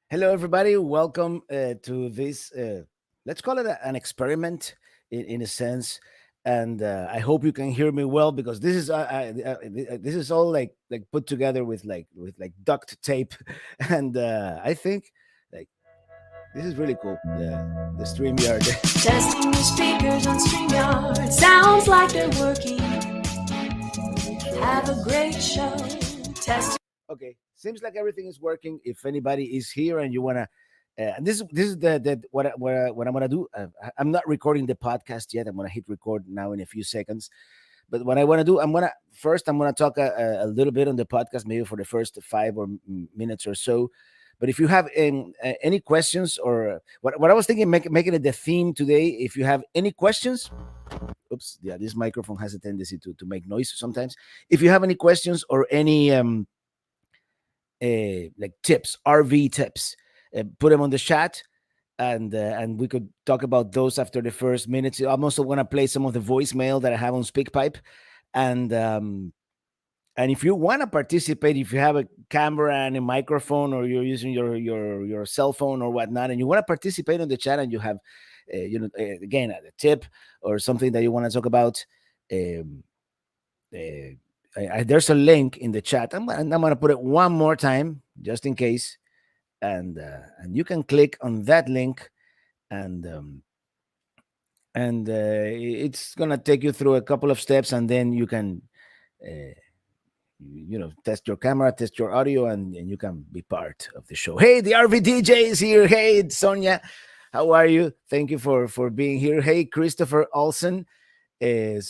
Hello, everybody. Welcome to this. Let's call it an experiment, in a sense, and I hope you can hear me well because this is all like put together with duct tape, and I think like this is really cool. The Streamyard. Testing your speakers on StreamYard. Sounds like they're working. Make sure. Have a Yes. great show. Testing. Okay, seems like everything is working. If anybody is here and you wanna, and this is the what I'm gonna do. I'm not recording the podcast yet. I'm gonna hit record now in a few seconds. But what I want to do, I'm gonna talk a little bit on the podcast, maybe for the first five or minutes or so. But if you have any questions or what I was thinking, making it the theme today. If you have any questions, oops, yeah, this microphone has a tendency to make noise sometimes. If you have any questions or any like tips, RV tips. Put them on the chat, and we could talk about those after the first minutes. I'm also going to play some of the voicemail that I have on SpeakPipe, and um, and if you want to participate, if you have a camera and a microphone, or you're using your cell phone or whatnot, and you want to participate on the chat, and you have, again, a tip or something that you want to talk about. Um, there's a link in the chat. I'm going to put it one more time just in case, and you can click on that link, and it's gonna take you through a couple of steps, and then you can uh, test your camera, test your audio, and you can be part of the show. Hey, the RVDJ is here. Hey, it's Sonia. How are you? Thank you for being here. Hey, Christopher Olsen. Thank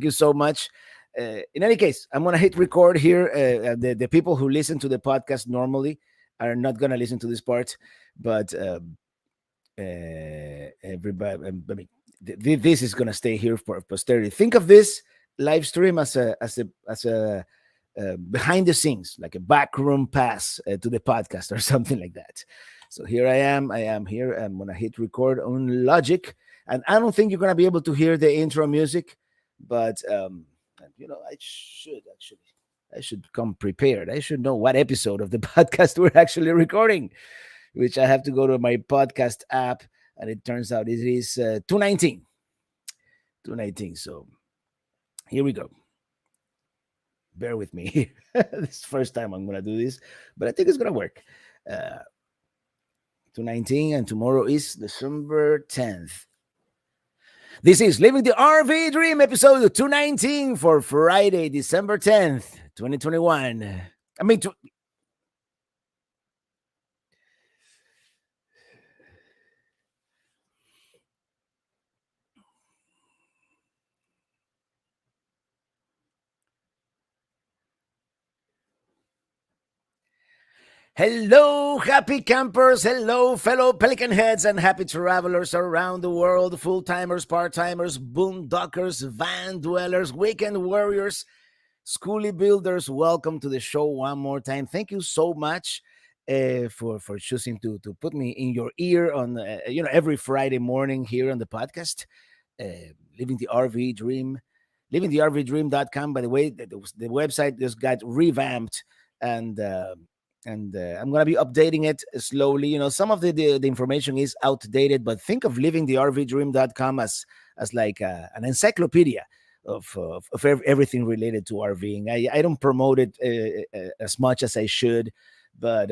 you so much. In any case, I'm gonna hit record here. The people who listen to the podcast normally are not gonna listen to this part, but everybody, I mean, this is gonna stay here for posterity. Think of this live stream as a behind the scenes, like a backroom pass to the podcast or something like that. So here I am. I am here. I'm gonna hit record on Logic, and I don't think you're gonna be able to hear the intro music, but I should actually. I should come prepared. I should know what episode of the podcast we're actually recording, which I have to go to my podcast app, and it turns out it is 219. 219. So here we go. Bear with me. This is the first time I'm going to do this, but I think it's going to work. Uh, 219, and tomorrow is December 10th. This is Living the RV Dream, episode 219 for Friday, December 10th, 2021. I mean, hello, happy campers. Hello, fellow Pelican heads and happy travelers around the world. Full timers, part timers, boondockers, van dwellers, weekend warriors, schoolie builders. Welcome to the show one more time. Thank you so much for choosing to put me in your ear on every Friday morning here on the podcast. Living the RV Dream, livingthervdream.com. By the way, the website just got revamped, and I'm gonna be updating it slowly. Some of the information is outdated, but think of livingthervdream.com as like an encyclopedia of everything related to RVing. I don't promote it as much as I should, but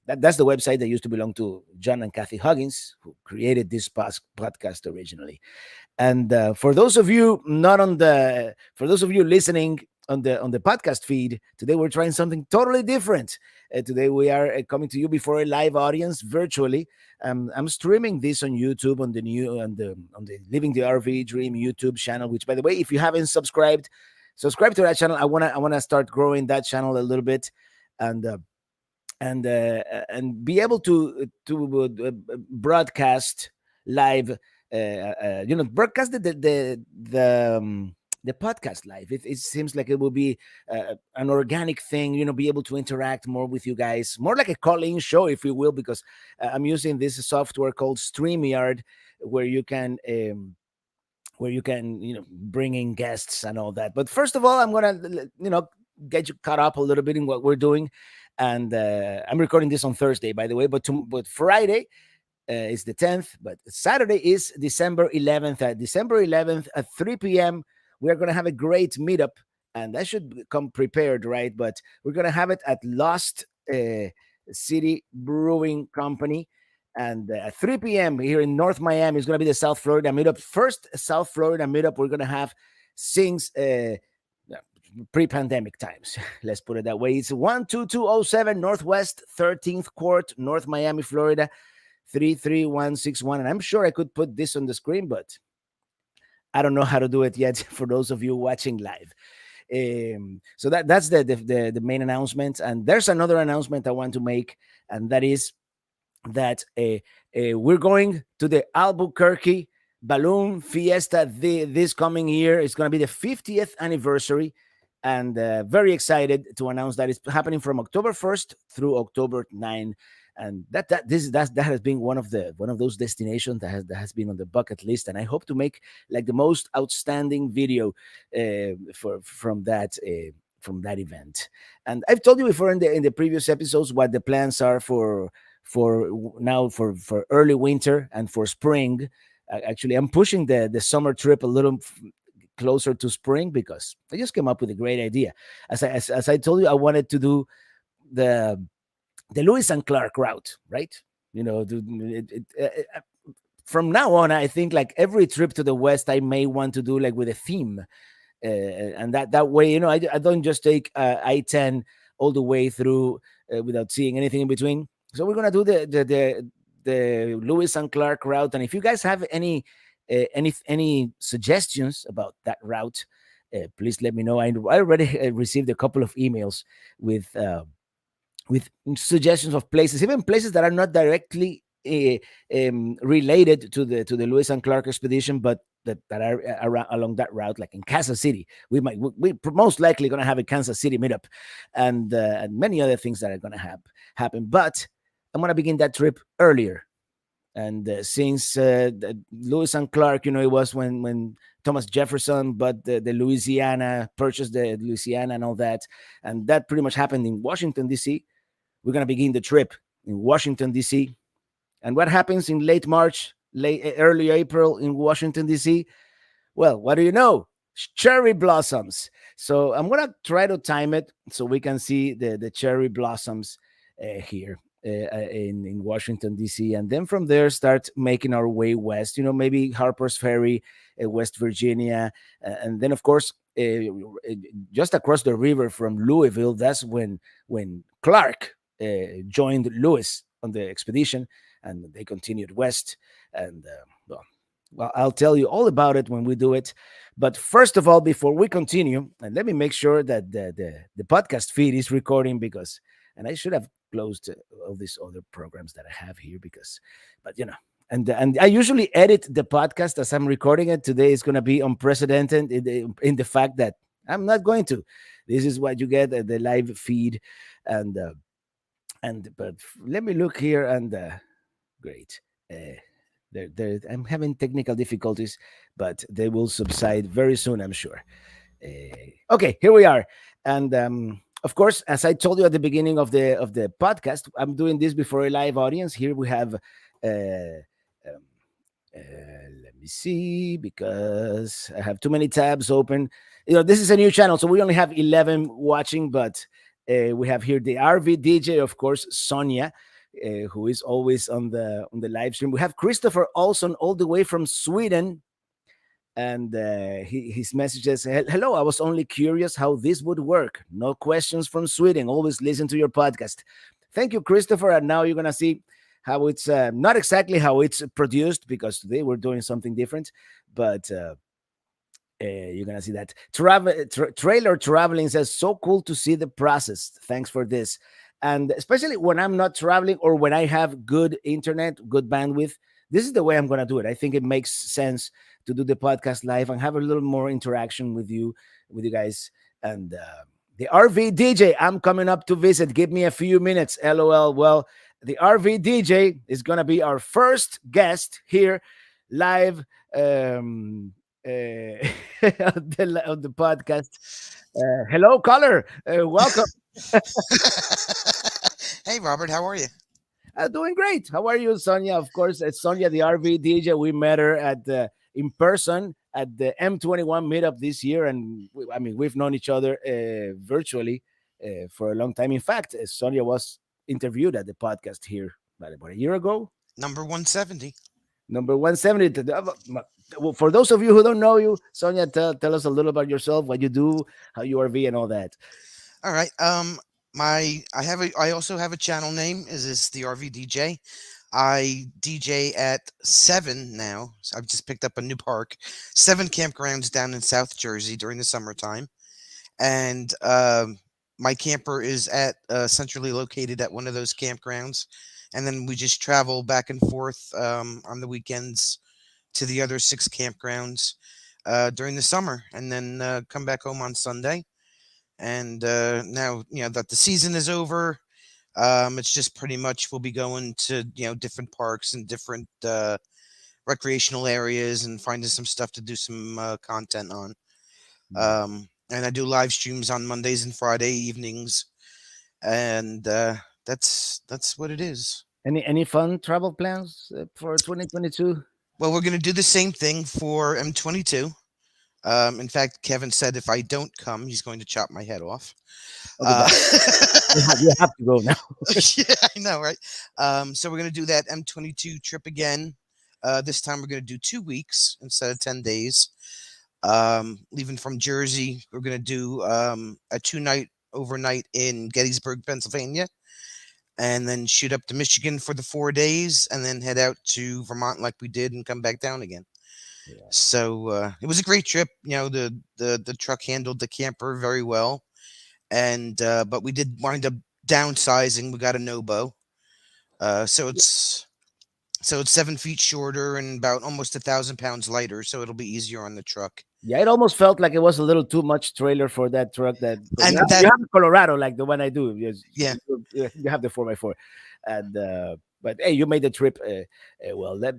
that's the website that used to belong to John and Kathy Huggins, who created this podcast originally. And for those of you listening on the podcast feed, today we're trying something totally different. Today we are coming to you before a live audience virtually. I'm streaming this on YouTube on the Living the RV Dream YouTube channel. Which, by the way, if you haven't subscribe to that channel. I wanna start growing that channel a little bit, and and be able to broadcast live, broadcast the podcast live. It seems like it will be an organic thing, be able to interact more with you guys, more like a call-in show, if you will, because I'm using this software called StreamYard, where you can bring in guests and all that. But first of all, I'm gonna get you caught up a little bit in what we're doing. And I'm recording this on Thursday, by the way, but Friday is the 10th, but Saturday is December 11th. At December 11th at 3 p.m., we are going to have a great meetup, and I should come prepared, right? But we're going to have it at Lost City Brewing Company. And at 3 p.m. here in North Miami is going to be the South Florida meetup. First South Florida meetup we're going to have since pre-pandemic times. Let's put it that way. It's 12207 Northwest 13th Court, North Miami, Florida 33161. And I'm sure I could put this on the screen, but I don't know how to do it yet for those of you watching live. So that's the main announcement. And there's another announcement I want to make, and that is that we're going to the Albuquerque Balloon Fiesta this coming year. It's going to be the 50th anniversary, and very excited to announce that it's happening from October 1st through October 9th. And that has been one of those destinations that has been on the bucket list, and I hope to make like the most outstanding video from that event. And I've told you before in the previous episodes what the plans are for now for early winter and for spring. Actually, I'm pushing the summer trip a little closer to spring because I just came up with a great idea. As I told you, I wanted to do the Lewis and Clark route, right? You know, from now on, I think like every trip to the West, I may want to do like with a theme, and that way, you know, I don't just take I-10 all the way through without seeing anything in between. So we're gonna do the Lewis and Clark route, and if you guys have any suggestions about that route, please let me know. I already received a couple of emails with suggestions of places, even places that are not directly related to the Lewis and Clark expedition, but that are along that route, like in Kansas City. We most likely going to have a Kansas City meetup, and many other things that are going to happen. But I'm going to begin that trip earlier. And since Lewis and Clark, you know, it was when Thomas Jefferson but the Louisiana, purchased the Louisiana and all that, and that pretty much happened in Washington, D.C. We're going to begin the trip in Washington, D.C. And what happens in late March, early April in Washington, D.C.? Well, what do you know? Cherry blossoms. So I'm going to try to time it so we can see the cherry blossoms here in Washington, D.C. And then from there, start making our way west, you know, maybe Harper's Ferry, West Virginia. And then, of course, just across the river from Louisville, that's when Clark joined Lewis on the expedition, and they continued west. And well, I'll tell you all about it when we do it. But first of all, before we continue, and let me make sure that the podcast feed is recording, because, and I should have closed all these other programs that I have here but you know, and I usually edit the podcast as I'm recording it. Today is going to be unprecedented in the fact that I'm not going to. This is what you get at the live feed, but let me look here, and great. I'm having technical difficulties, but they will subside very soon, I'm sure. Okay, here we are, and of course, as I told you at the beginning of the podcast, I'm doing this before a live audience. Here we have. Let me see, because I have too many tabs open. You know, this is a new channel, so we only have 11 watching, but we have here the RV DJ, of course, Sonia, who is always on the live stream. We have Christopher Olson all the way from Sweden, and his message says, "Hello, I was only curious how this would work. No questions from Sweden. Always listen to your podcast." Thank you, Christopher. And now you're gonna see how it's not exactly how it's produced, because today we're doing something different, but you're gonna see that. Trailer Traveling says, "So cool to see the process. Thanks for this." And especially when I'm not traveling, or when I have good internet, good bandwidth, this is the way I'm gonna do it. I think it makes sense to do the podcast live and have a little more interaction with you guys. And the RV DJ, I'm coming up to visit. Give me a few minutes. LOL. Well, the RV DJ is going to be our first guest here live on the podcast. Hello, caller. Welcome. Hey, Robert, how are you? Doing great. How are you, Sonia? Of course, it's Sonia, the RV DJ. We met her at the in person at the M21 meetup this year, and I mean we've known each other virtually for a long time. In fact, Sonia was interviewed at the podcast here about a year ago. Number 170. Number 170. Well, for those of you who don't know you, Sonia, tell us a little about yourself, what you do, how you RV, and all that. All right. I also have a channel name. Is the RV DJ? I DJ at 7 now. So I've just picked up a new park, 7 campgrounds down in South Jersey during the summertime, and my camper is at centrally located at one of those campgrounds, and then we just travel back and forth on the weekends to the other 6 campgrounds during the summer, and then come back home on Sunday. And now that the season is over, it's just pretty much we'll be going to different parks and different recreational areas and finding some stuff to do some content on. And I do live streams on Mondays and Friday evenings, and that's what it is. Any fun travel plans for 2022? Well, we're gonna do the same thing for M22. In fact, Kevin said if I don't come, he's going to chop my head off. Okay, but you have to go now. Yeah, I know, right? So we're going to do that M22 trip again. This time we're going to do 2 weeks instead of 10 days. Leaving from Jersey, we're going to do a 2-night overnight in Gettysburg, Pennsylvania, and then shoot up to Michigan for the 4 days, and then head out to Vermont like we did and come back down again. Yeah. So it was a great trip. The truck handled the camper very well, and but we did wind up downsizing. We got a Nobo, so it's 7 feet shorter and about almost 1,000 pounds lighter. So it'll be easier on the truck. Yeah, it almost felt like it was a little too much trailer for that truck. That And you have, that- you have Colorado, like the one I do. Yeah. You have the 4x4, and but hey, you made the trip. Well, that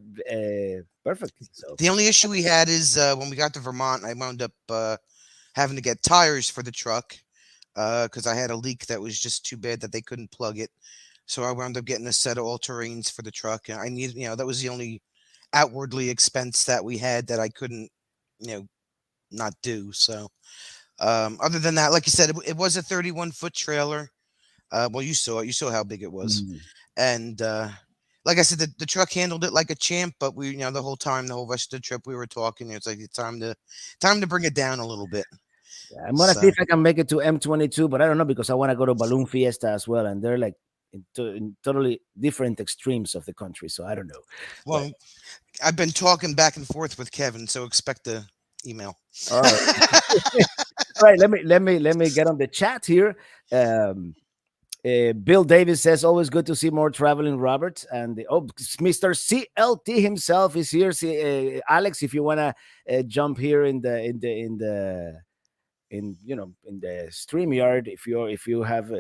perfect. So The only issue we had is when we got to Vermont, I wound up having to get tires for the truck because I had a leak that was just too bad that they couldn't plug it. So I wound up getting a set of all-terrains for the truck, and I needed, that was the only outwardly expense that we had that I couldn't, not do. So other than that, like you said, it was a 31-foot trailer. Well, you saw it. You saw how big it was. And like I said, the truck handled it like a champ. But we, the whole rest of the trip, we were talking. It's like it's time to bring it down a little bit. yeah, I'm gonna see if I can make it to M22, but I don't know because I want to go to Balloon Fiesta as well, and they're like in totally different extremes of the country. So I don't know. Well, I've been talking back and forth with Kevin, so expect the email. All right. All right, let me get on the chat here. Bill Davis says, "Always good to see more traveling, Robert." And Mr. CLT himself is here. Alex, if you wanna jump here in the StreamYard, if you have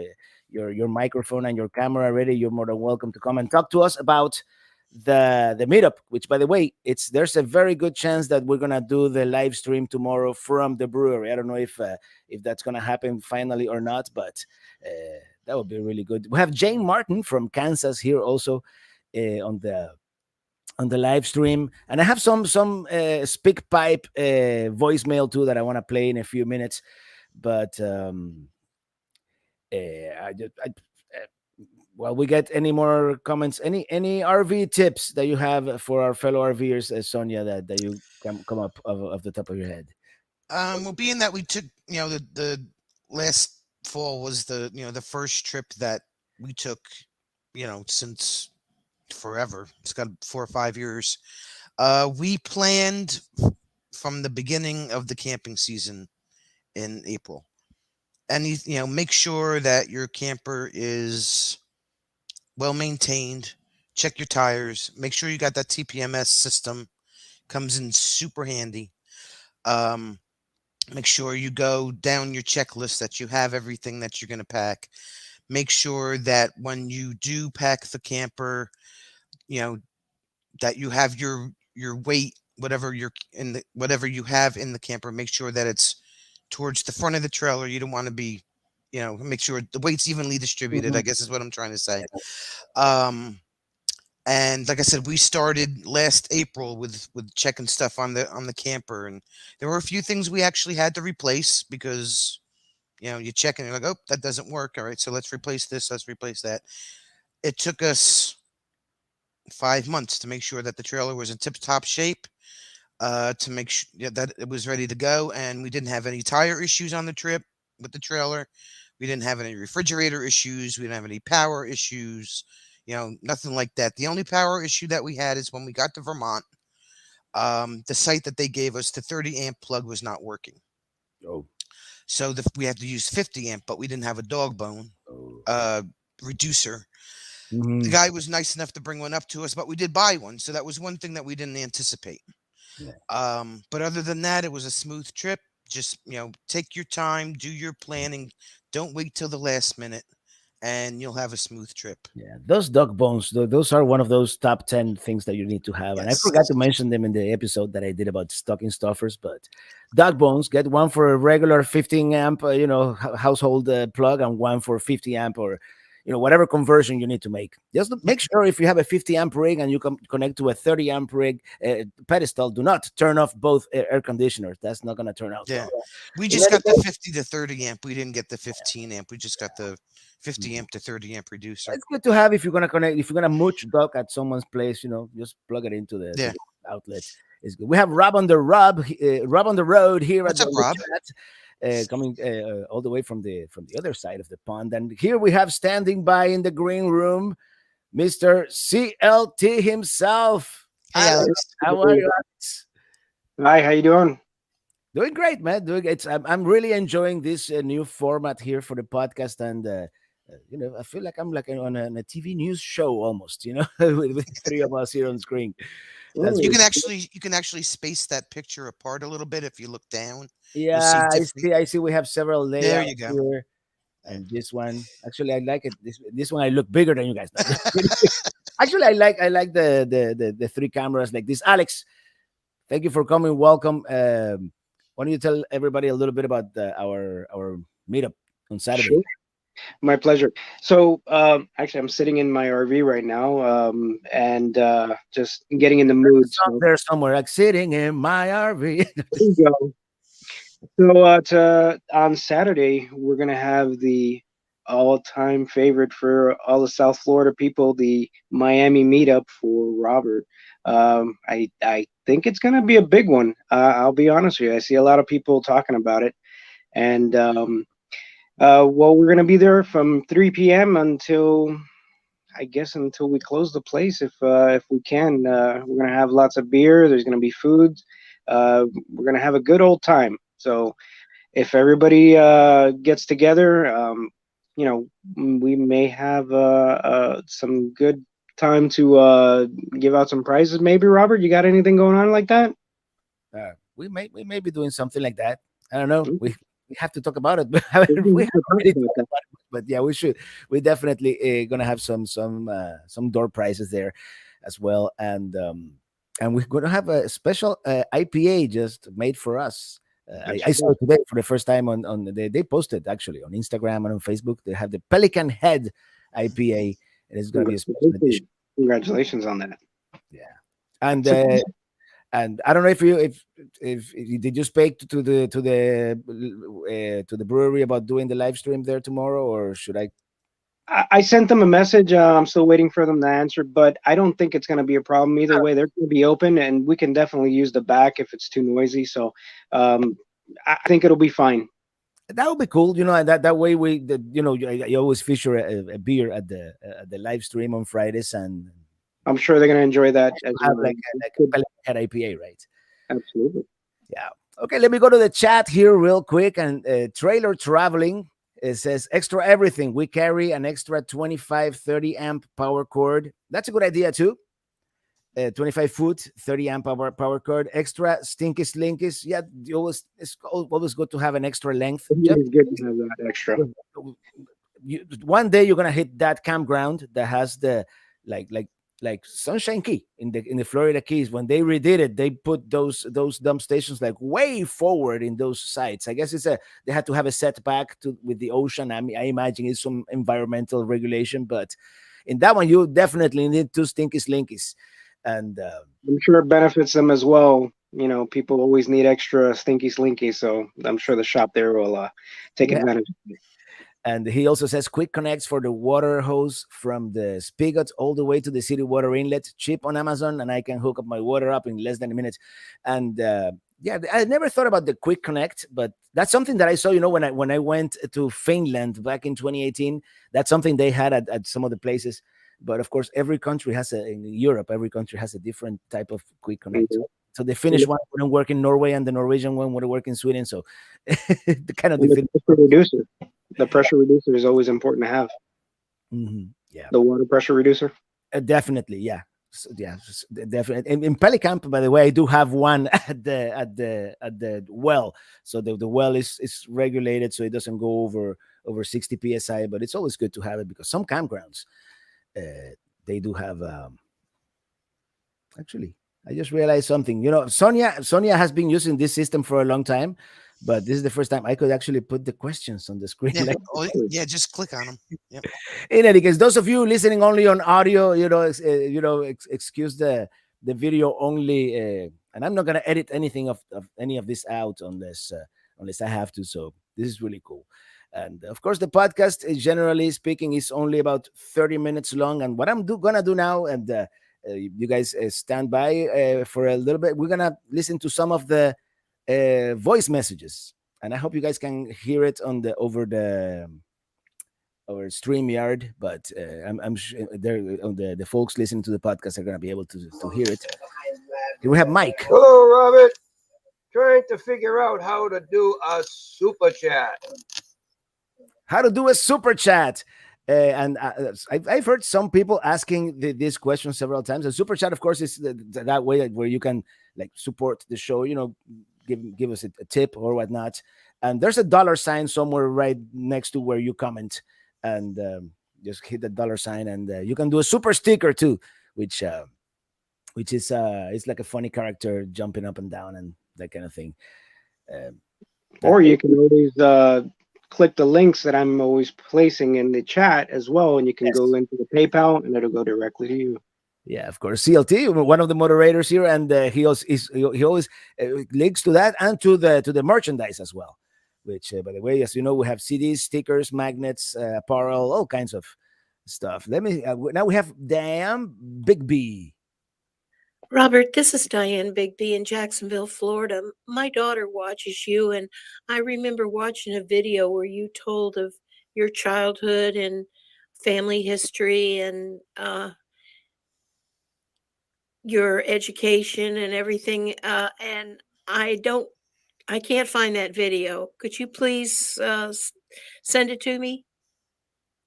your microphone and your camera ready, you're more than welcome to come and talk to us about the meetup. Which, by the way, there's a very good chance that we're gonna do the live stream tomorrow from the brewery. I don't know if that's gonna happen finally or not, but that would be really good. We have Jane Martin from Kansas here also on the live stream, and I have some speak pipe voicemail too that I want to play in a few minutes. But well, we get any more comments, any RV tips that you have for our fellow RVers, Sonia, that you can come up of the top of your head? Well, being that we took, the last fall was the first trip that we took, since forever. It's got 4 or 5 years. We planned from the beginning of the camping season in April, and make sure that your camper is well maintained. Check your tires. Make sure you got that TPMS system. Comes in super handy. Make sure you go down your checklist that you have everything that you're going to pack. Make sure that when you do pack the camper, that you have your weight, whatever you have in the camper. Make sure that it's towards the front of the trailer. You don't want to be make sure the weight's evenly distributed, I guess is what I'm trying to say. Um, and like I said, we started last April with checking stuff on the camper, and there were a few things we actually had to replace because you check and you're like, oh, that doesn't work. All right, so let's replace this, let's replace that. It took us 5 months to make sure that the trailer was in tip-top shape, to make sure that it was ready to go, and we didn't have any tire issues on the trip with the trailer. We didn't have any refrigerator issues. We didn't have any power issues. Nothing like that. The only power issue that we had is when we got to Vermont. The site that they gave us, the 30 amp plug was not working. Oh. So we had to use 50 amp, but we didn't have a dog bone reducer. The guy was nice enough to bring one up to us, but we did buy one. So that was one thing that we didn't anticipate. Yeah. But other than that, it was a smooth trip. Just, take your time, do your planning. Don't wait till the last minute, and you'll have a smooth trip. Yeah, those dog bones, those are one of those top 10 things that you need to have. And I forgot to mention them in the episode that I did about stocking stuffers, but dog bones, get one for a regular 15 amp, household plug, and one for 50 amp or, whatever conversion you need to make. Just make sure if you have a 50 amp rig and you can connect to a 30 amp rig pedestal, do not turn off both air conditioners. That's not going to turn out. Yeah. Well. We just got the 50 to 30 amp. We didn't get the 15 amp. We just got the 50 amp to 30 amp reducer. It's good to have if you're gonna connect. If you're gonna mooch dog at someone's place, just plug it into to the outlet. It's good. We have Rob on the Rob on the road here. What's up, Rob? Coming all the way from the other side of the pond, and here we have standing by in the green room, Mr. CLT himself. Hey, Alex. How are you, Alex? Hi, how you doing? Doing great, man. I'm really enjoying this new format here for the podcast, and I feel like I'm like on a TV news show almost, with three of us here on screen. You can actually space that picture apart a little bit if you look down. Yeah, I see. We have several layers. There you go. Here. And this one, actually, I like it. This one, I look bigger than you guys. Actually, I like the three cameras like this. Alex, thank you for coming. Welcome. Why don't you tell everybody a little bit about our meetup on Saturday? Sure. My pleasure. So actually, I'm sitting in my RV right now, and just getting in the mood. There's somewhere like sitting in my RV. There you go. So on Saturday, we're gonna have the all-time favorite for all the South Florida people, the Miami meetup for Robert. I think it's gonna be a big one. I'll be honest with you. I see a lot of people talking about it, and we're gonna be there from 3 p.m. until we close the place. If we can, we're gonna have lots of beer. There's gonna be food. We're gonna have a good old time. So if everybody gets together, we may have some good time to give out some prizes. Maybe, Robert, you got anything going on like that? We may be doing something like that. I don't know. We have to talk about it. But yeah, we should. We're definitely gonna have some door prizes there as well, and we're gonna have a special IPA just made for us. I saw it today for the first time on they posted actually on Instagram and on Facebook. They have the Pelican Head IPA, and it's going to be a special edition. Congratulations on that. Yeah, and I don't know if you did you speak to the brewery about doing the live stream there tomorrow, or should I? I sent them a message. I'm still waiting for them to answer, but I don't think it's going to be a problem either way. They're going to be open, and we can definitely use the back if it's too noisy. So I think it'll be fine. That would be cool, and that way you always feature a beer at the live stream on Fridays, and I'm sure they're going to enjoy that. Have like a Head IPA, right? Absolutely. Yeah. Okay, let me go to the chat here real quick. And Trailer Traveling. It says extra everything. We carry an extra 25, 30 amp power cord. That's a good idea too. 25 foot, 30 amp power cord. Extra stinky slinkies. Yeah, it's always good to have an extra length. It's good to have that extra. One day you're gonna hit that campground that has the like like Sunshine Key in the Florida Keys. When they redid it, they put those dump stations like way forward in those sites. I guess they had to have a setback to with the ocean. I mean, I imagine it's some environmental regulation, but in that one you definitely need two stinky slinkies. And I'm sure it benefits them as well. You know, people always need extra stinky slinky, so I'm sure the shop there will take yeah. advantage of it. And he also says quick connects for the water hose from the spigot all the way to the city water inlet, cheap on Amazon, and I can hook up my water up in less than a minute. And yeah, I never thought about the quick connect, but that's something that I saw. You know, when I went to Finland back in 2018, that's something they had at some of the places. But of course, every country has in Europe, every country has a different type of quick connect. Mhm. So the Finnish one wouldn't work in Norway, and the Norwegian one wouldn't work in Sweden. So the kind of And the the pressure reducer is always important to have. yeah. The water pressure reducer. Definitely, yeah. Yeah, definitely. In Pelicamp, by the way, I do have one at the well, so the well is regulated, so it doesn't go over 60 psi. But it's always good to have it because some campgrounds they do have. Actually, I just realized something. You know, Sonia has been using this system for a long time, but this is the first time I could actually put the questions on the screen. Yeah, Like, yeah, just click on them. Yep. in any case, those of you listening only on audio, excuse the video only, and I'm not gonna edit anything of any of this out unless I have to. So this is really cool. And of course, the podcast is generally speaking is only about 30 minutes long. And what I'm gonna do now, and you guys stand by for a little bit. We're gonna listen to some of the voice messages, and I hope you guys can hear it over StreamYard. But I'm sure the folks listening to the podcast are gonna be able to hear it. Here we have Mike. Hello, Robert. Trying to figure out how to do a super chat. How to do a super chat. And I've heard some people asking this question several times. A super chat, of course, is that way where you can like support the show. You know, give us a tip or whatnot. And there's a $sign somewhere right next to where you comment, and just hit the $sign, and you can do a super sticker too, which is it's like a funny character jumping up and down and that kind of thing. Or you can always click the links that I'm always placing in the chat as well, and you can go into the PayPal, and it'll go directly to you. Yeah, of course. CLT, one of the moderators here, and he always links to that and to the merchandise as well. Which, by the way, as you know, we have CDs, stickers, magnets, apparel, all kinds of stuff. Let me now we have Diane Bigby. Robert, this is Diane Bigby in Jacksonville, Florida. My daughter watches you, and I remember watching a video where you told of your childhood and family history and your education and everything. And I can't find that video. Could you please send it to me?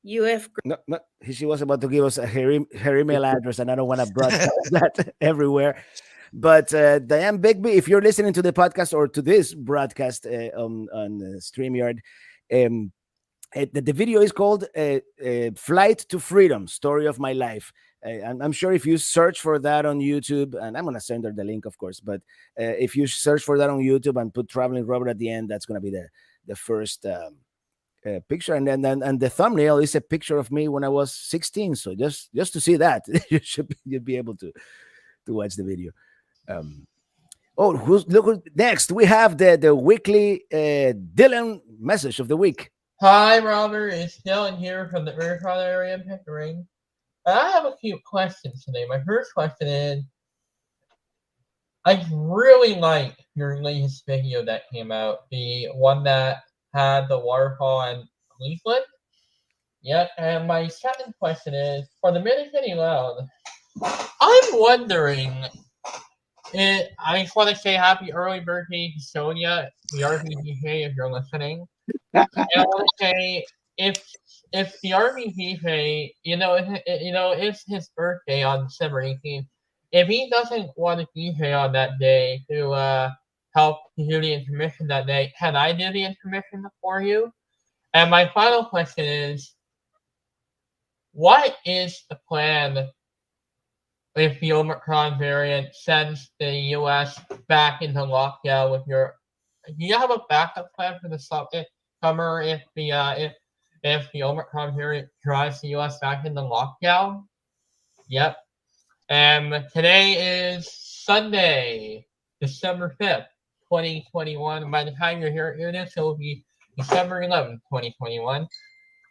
No, she was about to give us her email address, and I don't want to broadcast that everywhere. But Diane Bigby, if you're listening to the podcast or to this broadcast on StreamYard, the video is called "Flight to Freedom: Story of My Life." I'm sure if you search for that on YouTube, and I'm gonna send her the link, of course. But if you search for that on YouTube and put "Traveling Robert" at the end, that's gonna be the first. Picture, and then the thumbnail is a picture of me when I was 16. So just to see that, you'd be able to watch the video. Look next. We have the weekly Dylan message of the week. Hi, Robert. It's Dylan here from the Marathon area in Pickering. I have a few questions today. My first question is, I really liked your latest video that came out, the one that had the waterfall in Cleveland. Yep. And my second question is, for the Minute City Loud, I'm wondering, I just want to say happy early birthday to Sonia, the RVDJ, if you're listening. And I want to say, if the RVDJ, it's his birthday on December 18th, if he doesn't want to DJ on that day to help do the intermission that day, can I do the intermission for you? And my final question is, what is the plan if the Omicron variant sends the U.S. back into lockdown with your. Do you have a backup plan for the summer if the Omicron variant drives the U.S. back into lockdown? Yep. And today is Sunday, December 5th, 2021. By the time you're hearing this, it will be December 11th, 2021.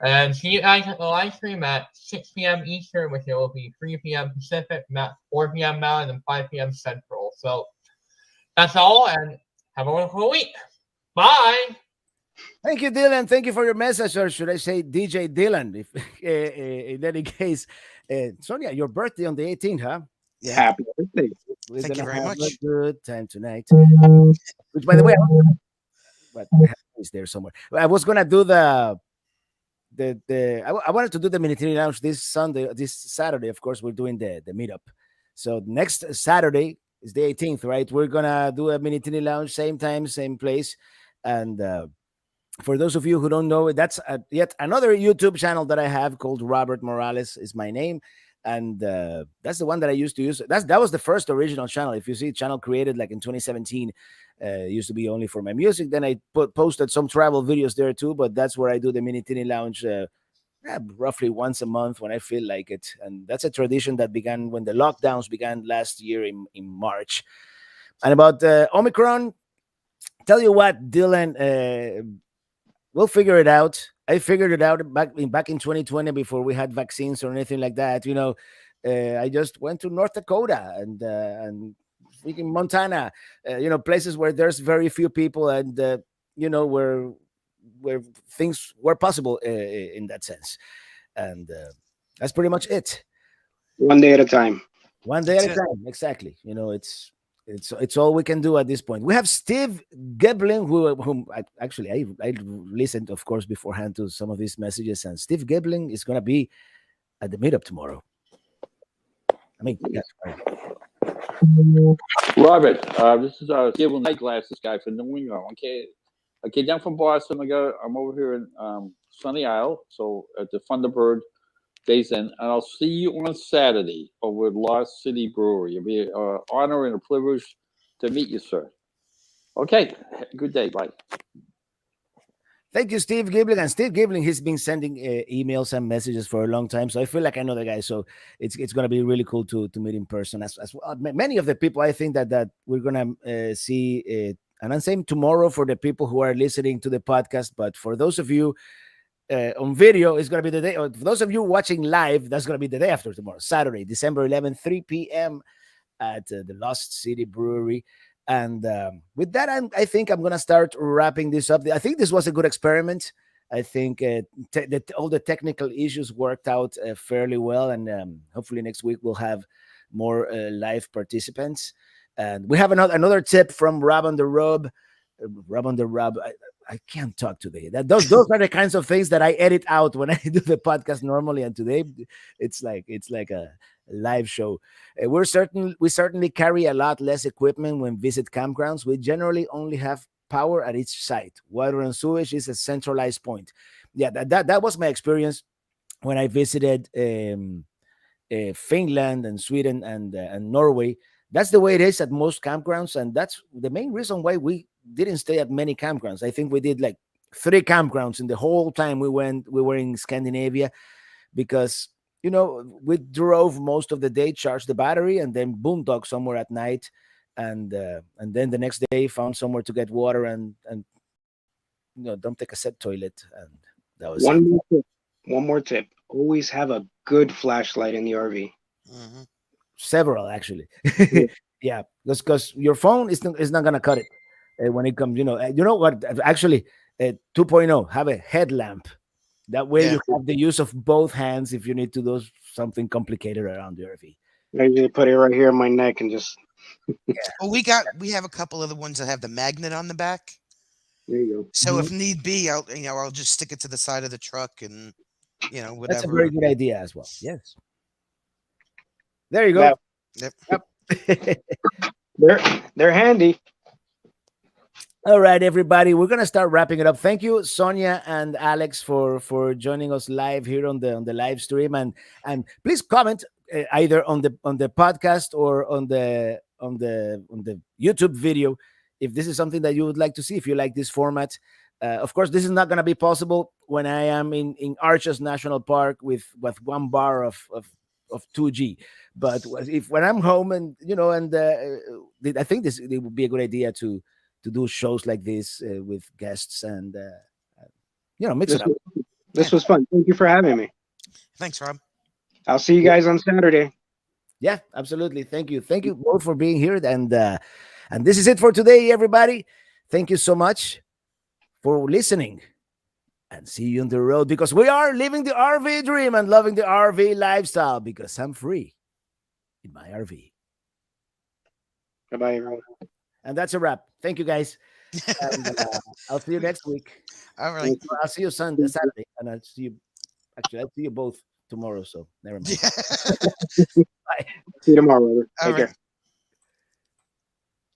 And see you guys at the live stream at 6 p.m. Eastern, which it will be 3 p.m. Pacific, 4 p.m. Mountain, and 5 p.m. Central. So that's all, and have a wonderful week. Bye. Thank you, Dylan. Thank you for your message, or should I say DJ Dylan? If, in any case, Sonia, your birthday on the 18th, huh? Yeah. Happy birthday. We're Thank you gonna very have much. a good time tonight. Which, by the way, but is there somewhere? I was gonna do I wanted to do the Minitini Lounge this Saturday. Of course, we're doing the meetup. So next Saturday is the 18th, right? We're gonna do a Minitini Lounge, same time, same place. And for those of you who don't know, that's yet another YouTube channel that I have called Robert Morales is my name. And that's the one that I used to use. That was the first original channel. If you see, channel created like in 2017, used to be only for my music. Then I posted some travel videos there too. But that's where I do the Minitini Lounge roughly once a month when I feel like it. And that's a tradition that began when the lockdowns began last year in March. And about Omicron, tell you what, Dylan, we'll figure it out. I figured it out back in 2020 before we had vaccines or anything like that. You know, I just went to North Dakota and freaking Montana. You know, places where there's very few people and you know where things were possible in that sense. And that's pretty much it. One day at a time. One day at a That's it. time. Exactly. You know, it's all we can do at this point. We have Steve Gebling, whom I listened, of course, beforehand to some of these messages, and Steve Gebling is going to be at the meetup tomorrow. I mean, that's right. Robert, this is Steve Eyeglasses guy from New England. Okay, I came down from Boston. I'm over here in Sunny Isle, so at the Thunderbird Days Inn, and I'll see you on Saturday over at Lost City Brewery. It'll be an honor and a privilege to meet you, sir. Okay, good day. Bye. Thank you, Steve Gibling. And Steve Gibling, he's been sending emails and messages for a long time. So I feel like I know the guy. So it's going to be really cool to meet in person. As well. Many of the people I think that we're going to see, and I'm saying tomorrow for the people who are listening to the podcast. But for those of you on video, it's going to be the day. Or for those of you watching live, that's going to be the day after tomorrow, Saturday, December 11th, 3 p.m. at the Lost City Brewery. And with that, I think I'm going to start wrapping this up. I think this was a good experiment. I think all the technical issues worked out fairly well. And hopefully next week we'll have more live participants. And we have another tip from Rob on the Rob. Rob on the Rob. I can't talk today. Those are the kinds of things that I edit out when I do the podcast normally. And today it's like a live show. We certainly carry a lot less equipment when visit campgrounds. We generally only have power at each site. Water and sewage is a centralized point. Yeah, that was my experience when I visited Finland and Sweden and Norway. That's the way it is at most campgrounds, and that's the main reason why we didn't stay at many campgrounds. I think we did like 3 campgrounds in the whole time we were in Scandinavia, because we drove most of the day, charged the battery, and then boondock somewhere at night, and then the next day found somewhere to get water and dump the cassette toilet, and that was One more tip. Always have a good flashlight in the RV. Mhm. several actually. Yeah, because your phone is not gonna cut it when it comes. You know what? Actually, 2.0 have a headlamp. That way Yeah. you have the use of both hands if you need to do something complicated around the RV. I usually put it right here on my neck and just Well, we have a couple of the ones that have the magnet on the back. there you So Mm-hmm. if need be, I'll just stick it to the side of the truck and That's a whatever. very good idea as well. Yes. There you go. Yep. Yep. go. They're handy. All right, everybody, we're gonna start wrapping it up. Thank you, Sonia and Alex, for joining us live here on the live stream, and please comment either on the podcast or on the YouTube video. If this is something that you would like to see, if you like this format, of course, this is not going to be possible when I am in Arches National Park with 1 bar of 2G. But when I'm home, and I think it would be a good idea to do shows like this with guests and mix it up. This was fun. Thank you for having me. Thanks, Rob. I'll see you guys on Saturday. Yeah, absolutely. Thank you both for being here, and this is it for today, everybody. Thank you so much for listening, and see you on the road, because we are living the RV dream and loving the RV lifestyle, because I'm free in my RV. Bye-bye, everyone. And that's a wrap. Thank you, guys. And, I'll see you next week. All right. I'll see you Saturday, and I'll see you both tomorrow. So never mind. Yeah. Bye. See you tomorrow, brother. All Take right. care.